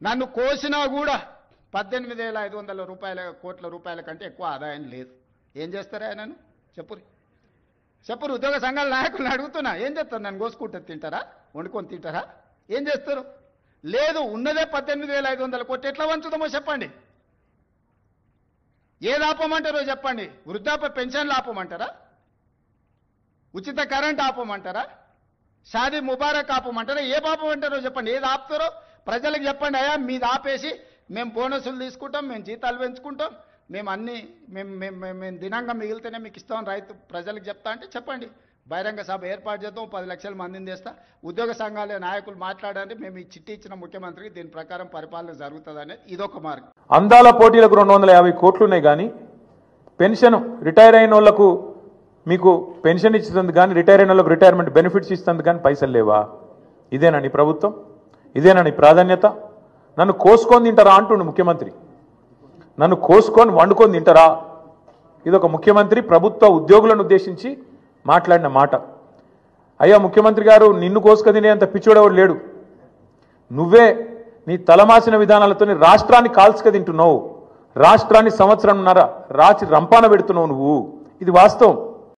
నన్ను కోసినా కూడా 18,500 కోట్ల రూపాయల కంటే ఎక్కువ ఆదాయం లేదు. ఏం చేస్తారు ఆయనను? చెప్పురు ఉద్యోగ సంఘాల నాయకులను అడుగుతున్నా, ఏం చేస్తారు? నన్ను కోసుకుంటే తింటారా? వండుకొని తింటారా? ఏం చేస్తారు? లేదు, ఉన్నదే 18,500 కోట్లు. ఎట్లా వంచుదామో చెప్పండి. ఏది ఆపమంటారో చెప్పండి. వృద్ధాప్య పెన్షన్లు ఆపమంటారా? ఉచిత కరెంట్ ఆపమంటారా? షాదీ ముబారక్ ఆపమంటారా? ఏ ఆపమంటారో చెప్పండి. ఏది ఆపుతారో ప్రజలకు చెప్పండి. అయ్యా మీది ఆపేసి మేము బోనసులు తీసుకుంటాం, మేము జీతాలు పెంచుకుంటాం, మేము అన్నీ మేము దినంగా మిగిలితేనే మీకు ఇస్తామని రైతు ప్రజలకు చెప్తా అంటే చెప్పండి. బహిరంగ సభ ఏర్పాటు చేద్దాం, 10 లక్షల మందిని తెస్తా, ఉద్యోగ సంఘాల నాయకులు మాట్లాడండి, మేము ఈ చిట్టి ఇచ్చిన ముఖ్యమంత్రికి దీని ప్రకారం పరిపాలన జరుగుతుంది అనేది ఇదొక మార్గం. అందాల పోటీలకు 250 కోట్లు ఉన్నాయి కానీ పెన్షన్ రిటైర్ అయిన వాళ్ళకు మీకు పెన్షన్ ఇస్తుంది కానీ రిటైర్ అయిన వాళ్ళకు రిటైర్మెంట్ బెనిఫిట్స్ ఇస్తుంది కానీ పైసలు లేవా? ఇదేనా నీ ప్రభుత్వం? ఇదేనా నీ ప్రాధాన్యత? నన్ను కోసుకొని తింటారా అంటుండు ముఖ్యమంత్రి. నన్ను కోసుకొని వండుకొని తింటారా? ఇదొక ముఖ్యమంత్రి ప్రభుత్వ ఉద్యోగులను ఉద్దేశించి మాట్లాడిన మాట. అయ్యా ముఖ్యమంత్రి గారు, నిన్ను కోసుక తినేంత పిచ్చోడేవాడు లేడు. నువ్వే నీ తలమాసిన విధానాలతో రాష్ట్రాన్ని కాల్చుక తింటున్నావు. రాష్ట్రాన్ని సంవత్సరంన్నర రాచి రంపాన పెడుతున్నావు నువ్వు. ఇది వాస్తవం.